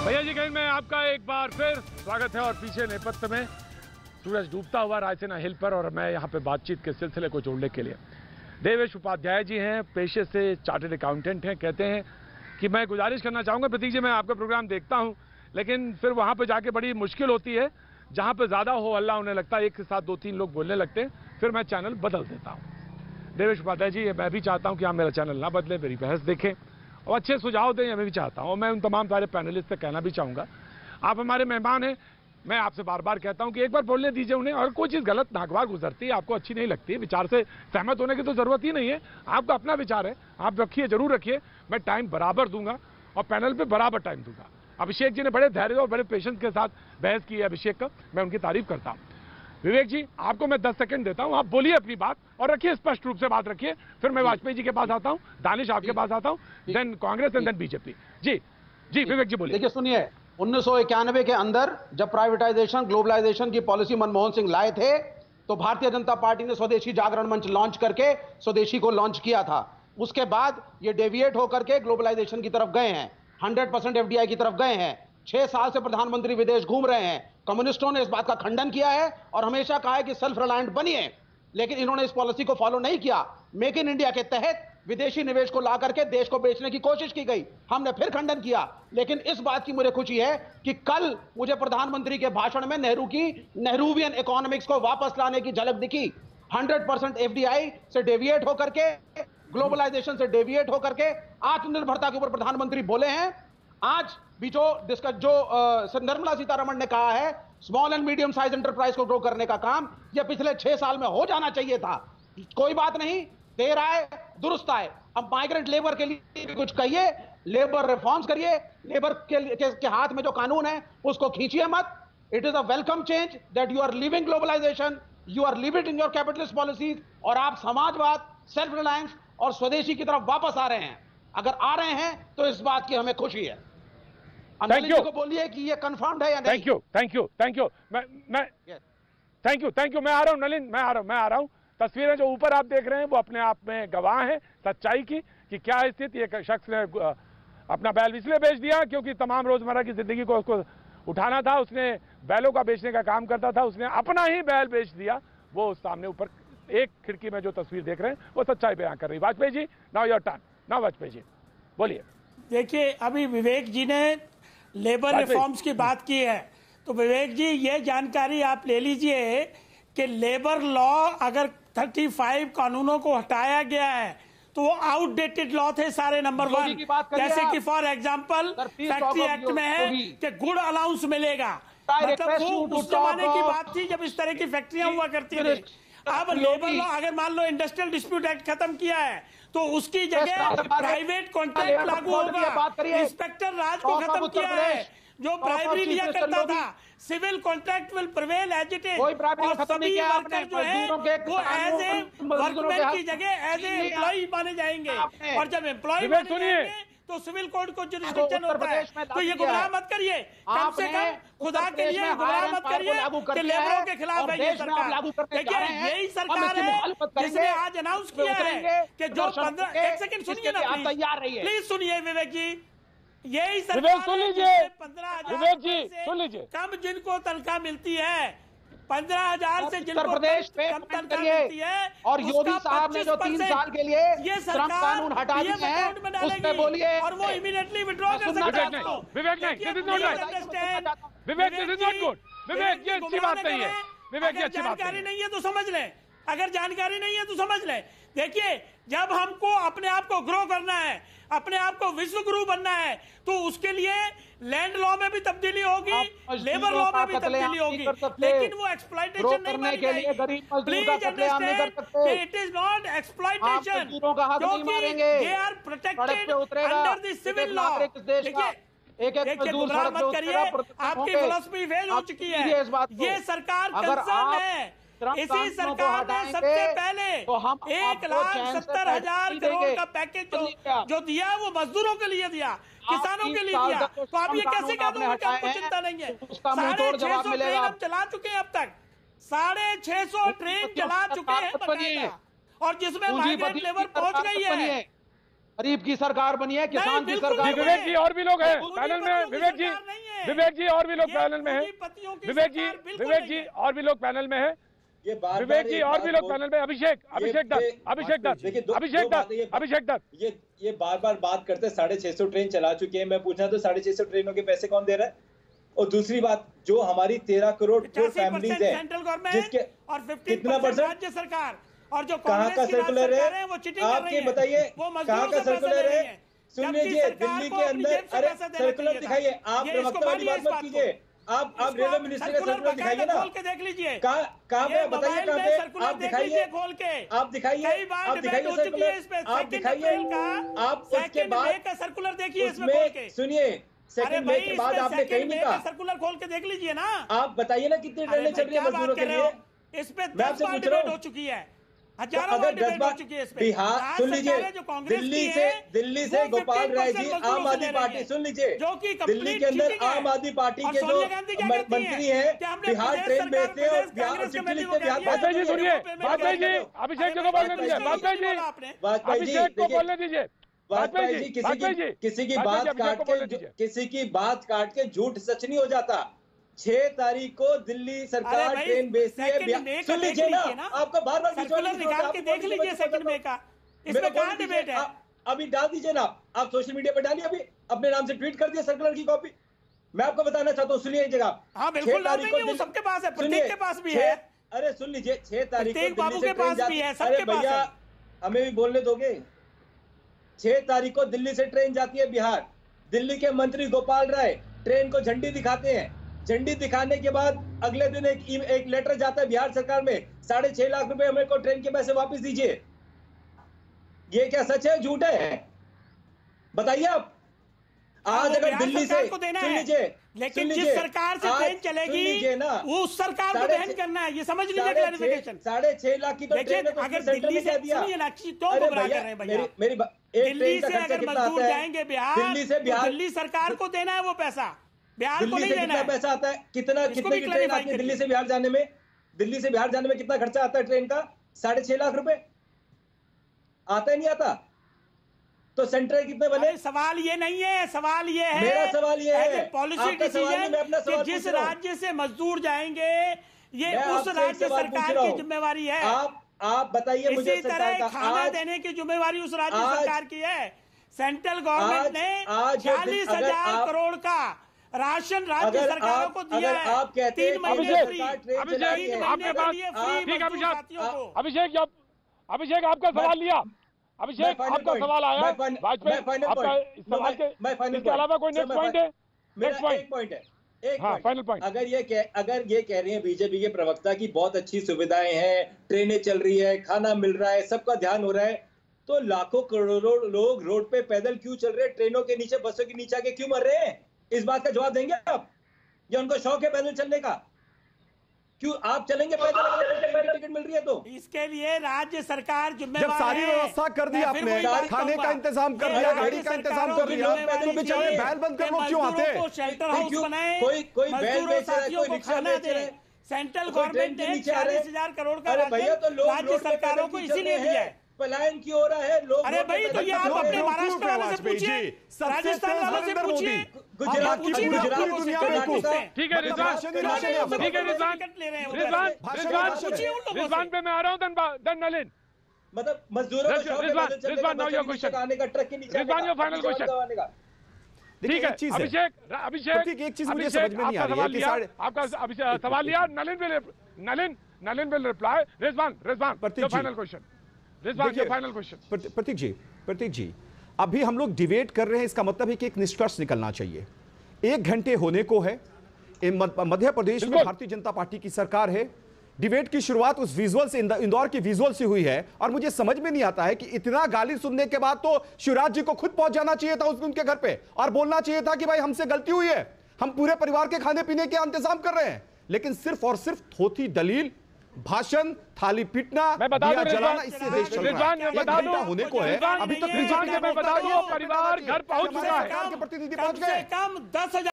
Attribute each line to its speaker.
Speaker 1: भैया जी कहीं में आपका एक बार फिर स्वागत है। और पीछे नेपथ्य में सूरज डूबता हुआ रायसेना हिल पर, और मैं यहाँ पे बातचीत के सिलसिले को जोड़ने के लिए देवेश उपाध्याय जी हैं, पेशे से चार्टर्ड अकाउंटेंट हैं। कहते हैं कि मैं गुजारिश करना चाहूँगा प्रतीक जी, मैं आपका प्रोग्राम देखता हूँ लेकिन फिर वहाँ पर जाके बड़ी मुश्किल होती है, जहाँ पर ज़्यादा हो हल्ला होने लगता है, एक के साथ 2-3 लोग बोलने लगते हैं, फिर मैं चैनल बदल देता हूँ। देवेश उपाध्याय जी, मैं भी चाहता हूँ कि आप मेरा चैनल ना बदलें, मेरी बहस देखें और अच्छे सुझाव दें, मैं भी चाहता हूँ। और मैं उन तमाम सारे पैनलिस्ट से कहना भी चाहूँगा, आप हमारे मेहमान हैं, मैं आपसे बार बार कहता हूँ कि एक बार बोलने दीजिए उन्हें। और कोई चीज़ गलत नागवार गुजरती है, आपको अच्छी नहीं लगती है, विचार से सहमत होने की तो ज़रूरत ही नहीं है, आपका अपना विचार है, आप रखिए, जरूर रखिए। मैं टाइम बराबर दूंगा और पैनल पे बराबर टाइम दूंगा। अभिषेक जी ने बड़े धैर्य और बड़े पेशेंस के साथ बहस की है, अभिषेक का मैं उनकी तारीफ करता हूँ। विवेक जी, आपको मैं 10 सेकंड देता हूं, आप बोलिए अपनी बात और रखिए, स्पष्ट रूप से बात रखिए। फिर मैं वाजपेयी जी के पास आता हूं, दानिश आपके पास आता हूं, then Congress and then BJP. जी विवेक जी बोलिए।
Speaker 2: देखिए सुनिए, 1991 के अंदर जब प्राइवेटाइजेशन ग्लोबलाइजेशन की पॉलिसी मनमोहन सिंह लाए थे, तो भारतीय जनता पार्टी ने स्वदेशी जागरण मंच लॉन्च करके स्वदेशी को लॉन्च किया था। उसके बाद ये डेविएट होकर के ग्लोबलाइजेशन की तरफ गए हैं, 100% एफडीआई की तरफ गए हैं। 6 साल से प्रधानमंत्री विदेश घूम रहे हैं। कम्युनिस्टों ने इस बात का खंडन किया है और हमेशा कहा है कि सेल्फ रिलायंट बनिए, लेकिन इन्होंने इस पॉलिसी को फॉलो नहीं किया। मेक इन इंडिया के तहत विदेशी निवेश को ला करके देश को बेचने की कोशिश की गई, हमने फिर खंडन किया। लेकिन इस बात की मुझे खुशी है कि कल मुझे प्रधानमंत्री के भाषण में नेहरूवियन इकोनॉमिक्स को वापस लाने की झलक दिखी। 100% एफडीआई से डेविएट होकर के, ग्लोबलाइजेशन से डेविएट होकर के आत्मनिर्भरता के ऊपर प्रधानमंत्री बोले हैं। आज भी जो निर्मला सीतारमण ने कहा है, small and medium size enterprise को ग्रो करने का काम यह पिछले 6 साल में हो जाना चाहिए था। कोई बात नहीं, देर आए दुरुस्त आए। अब माइग्रेंट लेबर के लिए भी कुछ कहिए, लेबर रिफॉर्म्स करिए, लेबर के हाथ में जो कानून है उसको खींचिए मत। It is a welcome change that you are living globalisation, you are live it in your capitalist policies, और आप समाजवाद, सेल्फ रिलायंस और स्वदेशी की तरफ वापस आ रहे हैं। अगर आ रहे हैं तो इस बात की हमें खुशी है।
Speaker 1: थैंक यू
Speaker 2: को बोलिए कि ये कंफर्म्ड है या नहीं।
Speaker 1: थैंक यू मैं थैंक यू। मैं आ रहा हूं नलिन, मैं आ रहा हूं। तस्वीरें जो ऊपर आप देख रहे हैं वो अपने आप में गवाह हैं सच्चाई की कि क्या स्थिति। एक शख्स ने अपना बैल इसलिए बेच दिया क्योंकि तमाम रोजमर्रा की जिंदगी को उसको उठाना था, उसने बैलों का बेचने का काम करता था, उसने अपना ही बैल बेच दिया। वो सामने ऊपर एक खिड़की में जो तस्वीर देख रहे हैं वो सच्चाई बयां कर रही। Vajpayee ji, now your turn. Now Vajpayee ji बोलिए।
Speaker 3: देखिए, अभी विवेक जी ने लेबर रिफॉर्म्स की बात की है, तो विवेक जी ये जानकारी आप ले लीजिए कि लेबर लॉ अगर 35 कानूनों को हटाया गया है तो वो आउटडेटेड लॉ थे सारे, नंबर 1। जैसे कि फॉर एग्जांपल फैक्ट्री एक्ट में है कि गुड अलाउंस मिलेगा, मतलब वो उस जमाने की बात थी जब इस तरह की फैक्ट्रियां हुआ करती थी। अब लेबर लॉ अगर मान लो इंडस्ट्रियल डिस्प्यूट एक्ट खत्म किया है तो उसकी जगह प्राइवेट कॉन्ट्रैक्ट लागू होगा। इंस्पेक्टर राज को खत्म किया है, जो प्राइमरी लिया करता था। Civil contract will prevail as it is, और सभी वर्कर जो है वो एज ए वर्कमैन की जगह एज ए एम्प्लॉय माने जाएंगे, और जब एम्प्लॉय माने जाएंगे तो सिविल कोड को जुरिस्डिक्शन होता है। तो ये गुमराह मत करिए, कम से कम खुदा के लिए गुमराह मत करिए कि लेबरों के खिलाफ है ये सरकार। देखिए, यही सरकार है जिसने आज अनाउंस किया है कि जो 15 एक सेकंड सुनिए ना प्लीज सुनिए विवेक जी, यही सरकार 15,000 से कम जिनको तनख्वाह मिलती है, 15,000 से जिनको कम तनख्वाह मिलती है,
Speaker 2: और योगी साहब ने जो 3 साल के लिए
Speaker 3: ये
Speaker 2: श्रम कानून हटा दिए हैं उस पे बोलिए,
Speaker 3: और वो इमीडिएटली विड्रॉ कर सकते हैं।
Speaker 1: विवेक नहीं, this is not right. Vivek this is not good. Vivek ये अच्छी बात नहीं है। विवेक ये अच्छी बात
Speaker 3: जानकारी नहीं है तो समझ लें, अगर जानकारी नहीं है तो समझ लें। देखिए, जब हमको अपने आप को ग्रो करना है, अपने आप को विश्व गुरु बनना है, तो उसके लिए लैंड लॉ में भी तब्दीली होगी, लेबर लॉ में भी तब्दीली होगी, लेकिन वो एक्सप्लॉइटेशन नहीं मानी जाएगी। प्लीज अंडरस्टैंड कि इट इज नॉट एक्सप्लॉइटेशन, क्योंकि they are protected under the civil law. देखिए, गुमराह मत करिए, आपकी फिलॉसफी फेल हो चुकी है। ये सरकार कंसर्न है, इसी सरकार ने सबसे पहले 1,70,000 करोड़ का पैकेज जो दिया वो मजदूरों के लिए दिया, किसानों के लिए दिया। तो आप ये कैसे कह दोगे कि आपको चिंता नहीं है? 650 ट्रेन हम चला चुके हैं, अब तक 650 ट्रेन चला चुके हैं बकायदा, और जिसमें माइग्रेंट लेबर पहुंच गई है।
Speaker 2: गरीब की सरकार बनी है, किसान की
Speaker 3: बिल्कुल
Speaker 2: सरकार
Speaker 3: नहीं।
Speaker 2: बनी
Speaker 1: विवेक जी और भी लोग हैं
Speaker 3: पूंजीपतियों
Speaker 1: पैनल
Speaker 3: की
Speaker 1: में, विवेक जी,
Speaker 3: सरकार नहीं है।
Speaker 1: विवेक जी और भी लोग
Speaker 3: ये
Speaker 1: पैनल में हैं,
Speaker 3: पूंजीपतियों की
Speaker 1: विवेक जी,
Speaker 3: सरकार बिल्कुल
Speaker 1: विवेक
Speaker 3: नहीं
Speaker 1: जी
Speaker 3: है।
Speaker 1: और भी लोग पैनल में हैं,
Speaker 4: ये बार
Speaker 1: विवेक जी और भी लोग पैनल में, अभिषेक दत्त, अभिषेक दत्त, अभिषेक दत्त, अभिषेक दत्त।
Speaker 4: ये बार बार बात करते 650 ट्रेन चला चुके हैं। मैं पूछना तो 650 ट्रेनों के पैसे कौन दे रहा है? और दूसरी बात, जो हमारी 13 करोड़ फैमिलीज है,
Speaker 3: सेंट्रल गवर्नमेंट
Speaker 4: जिसके
Speaker 3: और
Speaker 4: कितना
Speaker 3: 15% राज्य सरकार, और जो
Speaker 4: कहाँ का सर्कुलर है?
Speaker 3: वो चिटिंग कर रही
Speaker 4: आपके
Speaker 3: है।
Speaker 4: बताइए
Speaker 3: वो
Speaker 4: कहाँ
Speaker 3: मजदूरों
Speaker 4: का
Speaker 3: से पैसे
Speaker 4: सर्कुलर
Speaker 3: ले रही
Speaker 4: है?
Speaker 3: है।
Speaker 4: सुन
Speaker 3: जबकि
Speaker 4: लीजिए,
Speaker 3: सरकार
Speaker 4: दिल्ली
Speaker 3: को
Speaker 4: के
Speaker 3: अपनी
Speaker 4: अंदर,
Speaker 3: जेब से
Speaker 4: अरे
Speaker 3: पैसा देना
Speaker 4: सर्कुलर
Speaker 3: चाहिए था।
Speaker 4: दिखाइए, आप
Speaker 3: ये इसको
Speaker 4: प्रवक्ता वाली
Speaker 3: मानिए,
Speaker 4: बात
Speaker 3: इस
Speaker 4: मत कीजिए। आप रेलवे मिनिस्ट्री का सर्कुलर दिखाइए ना,
Speaker 3: खोल के देख लीजिए।
Speaker 4: कहाँ पे बताइए, कहाँ पे आप दिखाइए,
Speaker 3: खोल के
Speaker 4: आप दिखाइए,
Speaker 3: कई बार
Speaker 4: आप
Speaker 3: डिबेट
Speaker 4: दिखाइए
Speaker 3: हो चुकी है इस पे।
Speaker 4: सर्कुलर, आप दिखाइए, आप उसके बाद
Speaker 3: का सर्कुलर देखिए इसमें खोल के।
Speaker 4: सुनिए,
Speaker 3: अरे
Speaker 4: सेकंड
Speaker 3: भाई,
Speaker 4: मे के बाद आपने कहीं नहीं कहा।
Speaker 3: सर्कुलर खोल के देख लीजिए ना।
Speaker 4: आप बताइए ना कितनी ट्रेनें चल रही है मजदूरों के लिए?
Speaker 3: इस पे
Speaker 4: मैं
Speaker 3: 10
Speaker 4: आपसे
Speaker 3: बार
Speaker 4: पूछ रहा
Speaker 3: डिबेट
Speaker 4: हूं।
Speaker 3: हो चुकी है,
Speaker 4: तो
Speaker 3: हजारों बार
Speaker 4: अगर 10
Speaker 3: डिबेट हो
Speaker 4: बार
Speaker 3: चुकी है इस पे।
Speaker 4: बिहार,
Speaker 3: राज्य
Speaker 4: सुन लीजिए,
Speaker 3: सरकार है जो कांग्रेस
Speaker 4: दिल्ली
Speaker 3: की
Speaker 4: से
Speaker 3: है,
Speaker 4: दिल्ली
Speaker 3: वो
Speaker 4: गोपाल राय जी
Speaker 3: 50%
Speaker 4: आम आदमी
Speaker 3: मजदूरों से ले रही
Speaker 4: पार्टी,
Speaker 3: है।
Speaker 4: सुन लीजिए,
Speaker 3: जो कि
Speaker 4: दिल्ली के अंदर
Speaker 3: cheating है।
Speaker 4: आम आदमी पार्टी
Speaker 3: और
Speaker 4: के जो
Speaker 3: सोनिया गांधी क्या कहती
Speaker 4: मंत्री
Speaker 3: हैं
Speaker 4: हैं,
Speaker 3: कि हमने
Speaker 4: बिहार
Speaker 3: प्रदेश
Speaker 4: ट्रेन
Speaker 3: सरकार,
Speaker 4: भेजते हैं और
Speaker 3: प्रदेश
Speaker 4: बिहार
Speaker 3: कांग्रेस
Speaker 4: चिट्ठी
Speaker 3: कमेटी
Speaker 4: लिखते
Speaker 3: को
Speaker 4: बिहार
Speaker 3: कहती है।
Speaker 1: वाजपेयी जी सुनिए, वाजपेयी जी, अभिषेक जी को बोलने दीजिए, वाजपेयी जी, अभिषेक को बोलने दीजिए,
Speaker 4: वाजपेयी जी,
Speaker 1: वाजपेयी जी,
Speaker 4: किसी की
Speaker 1: वाजपेयी
Speaker 4: बात
Speaker 1: जी, अभिषेक को बोलने
Speaker 4: काट के,
Speaker 1: दीजिए।
Speaker 4: किसी की बात काट के झूठ सच नहीं हो जाता। 6 तारीख को दिल्ली सरकार
Speaker 3: भाई,
Speaker 4: ट्रेन भेजती है
Speaker 3: सेकंड
Speaker 4: बिहार,
Speaker 3: मे का
Speaker 4: सुन
Speaker 3: देख
Speaker 4: लीजिए
Speaker 3: लीजिए
Speaker 4: ना, आपका बार बार
Speaker 3: सर्कुलर निकाल के देख लीजिए सेकंड मे का। इसमें कहाँ डिबेट है?
Speaker 4: अभी डाल दीजिए ना, आप सोशल मीडिया पर डालिए, अभी अपने नाम से ट्वीट कर दिए सर्कुलर की कॉपी। मैं आपको बताना चाहता हूँ, सुनिए एक जगह।
Speaker 3: हाँ बिल्कुल डाल देंगे, वो सबके पास है, प्रत्येक के पास भी है।
Speaker 4: अरे सुन लीजिए, 6 तारीख को
Speaker 3: प्रत्येक बाबू
Speaker 4: दिल्ली से
Speaker 3: के पास
Speaker 4: ट्रेन
Speaker 3: भी है,
Speaker 4: जाती,
Speaker 3: सबके
Speaker 4: अरे
Speaker 3: पास
Speaker 4: भैया
Speaker 3: है।
Speaker 4: हमें भी बोलने दोगे? 6 तारीख को दिल्ली से ट्रेन जाती है बिहार, दिल्ली के मंत्री गोपाल राय ट्रेन को झंडी दिखाते हैं। झंडी दिखाने के बाद अगले दिन एक लेटर जाता है बिहार सरकार में, 6.5 लाख रुपए हमें को ट्रेन के पैसे वापस दीजिए। ये क्या सच है झूठ है? बताइए आप। आज अगर दिल्ली से, सुन लीजिए,
Speaker 3: लेकिन जिस सरकार से ट्रेन चलेगी वो उस सरकार को बहन करना है, ये समझ लीजिए क्लैरिफिकेशन।
Speaker 4: 6.5 लाख की तो ट्रेन है,
Speaker 3: अगर दिल्ली से सुनिए ना, तो गुमराह कर रहे हैं भैया। दिल्ली से अगर मजदूर जाएंगे बिहार, दिल्ली सरकार को देना है वो पैसा, बिहार को नहीं देना है।
Speaker 4: पैसा आता है कितना, कितने की ट्रेन आती है दिल्ली से बिहार जाने में? दिल्ली से बिहार जाने में कितना खर्चा आता है ट्रेन का? 6.5 लाख रुपए आता है, नहीं आता? तो सेंटर कितने बने?
Speaker 3: सवाल ये नहीं है, सवाल ये है,
Speaker 4: मेरा सवाल ये है,
Speaker 3: पॉलिसी डिसीजन कि जिस राज्य से मजदूर जाएंगे ये उस राज्य सरकार की जिम्मेवारी है।
Speaker 4: आप बताइए मुझे।
Speaker 3: इसी तरह खाना देने की जिम्मेवारी उस राज्य सरकार की है। सेंट्रल गवर्नमेंट ने 46,000 करोड़ का राशन राज्य सरकारों को दिया है।
Speaker 4: आप कहते हैं
Speaker 3: 3 महीने फ्री,
Speaker 1: अभिषेक आपका सवाल लिया, अभिषेक आपका सवाल आया, वाजपेयी आपका सवाल के इसके अलावा कोई नेक्स्ट पॉइंट है? नेक्स्ट पॉइंट है, हाँ फाइनल पॉइंट।
Speaker 4: अगर ये कह रही हैं बीजेपी के प्रवक्ता की बहुत अच्छी सुविधाएं हैं, ट्रेनें चल रही है, खाना मिल रहा है, सबका ध्यान हो रहा है, तो लाखों करोड़ों लोग रोड पे पैदल क्यों चल रहे हैं? ट्रेनों के नीचे, बसों के नीचे आके क्यों मर रहे हैं? इस बात का जवाब देंगे आप? या उनको शौक है पैदल चलने का? क्यों आप चलेंगे पैदल अगर टिकट मिल रही है तो?
Speaker 3: इसके लिए राज्य सरकार जिम्मेदार है।
Speaker 5: जब सारी व्यवस्था कर दी आपने, खाने का इंतजाम कर दिया, गाड़ी का इंतजाम कर दिया, तो बेचारे बैल बंद कर लोग क्यों आते?
Speaker 3: शेल्टर हाउस बनाए,
Speaker 4: कोई बैल बेच रहा है, कोई रिक्शा बेच रहा है।
Speaker 3: सेंट्रल गवर्नमेंट ने 40,000 करोड़ का राशन राज्य सरकारों को इसीलिए दिया है।
Speaker 4: पलायन क्यों हो रहा है? लोग
Speaker 3: अरे भाई, तो ये आप अपने महाराष्ट्र वालों से पूछिए, राजस्थान वालों से पूछिए,
Speaker 4: गुजरात की पूरी दुनिया में।
Speaker 1: ठीक है रिजवान, ठीक है रिजवान पे मैं आ रहा हूँ, देन नलिन।
Speaker 4: मतलब मजदूरों को
Speaker 1: रिजवान नाउ योर क्वेश्चन,
Speaker 4: आने का ट्रक के नीचे,
Speaker 1: रिजवान योर फाइनल क्वेश्चन। ठीक है अभिषेक
Speaker 5: एक चीज मुझे समझ में नहीं आ रही है,
Speaker 1: आपका सवाल लिया, Nalin will reply. Rizwan final question, final question.
Speaker 5: Prateek ji, अभी हम लोग डिबेट कर रहे हैं, इसका मतलब है कि एक निष्कर्ष निकलना चाहिए। 1 घंटे होने को है, मध्य प्रदेश में भारतीय जनता पार्टी की सरकार है। डिबेट की शुरुआत उस विजुअल से, इंदौर की विजुअल से हुई है, और मुझे समझ में नहीं आता है कि इतना गाली सुनने के बाद तो शिवराज जी को खुद पहुंच जाना चाहिए था उनके घर पे और बोलना चाहिए था कि भाई हमसे गलती हुई है, हम पूरे परिवार के खाने पीने के इंतजाम कर रहे हैं। लेकिन सिर्फ और सिर्फ थोथी दलील, भाषण, थाली पीटना, दिया जलाना, इससे देश चल रहा है। 1 घंटा होने को है, अभी तक बीजेपी के
Speaker 1: परिवार घर पहुंच चुका है,
Speaker 5: प्रतिनिधि
Speaker 3: कम
Speaker 5: पहुंच गए।
Speaker 3: 10,000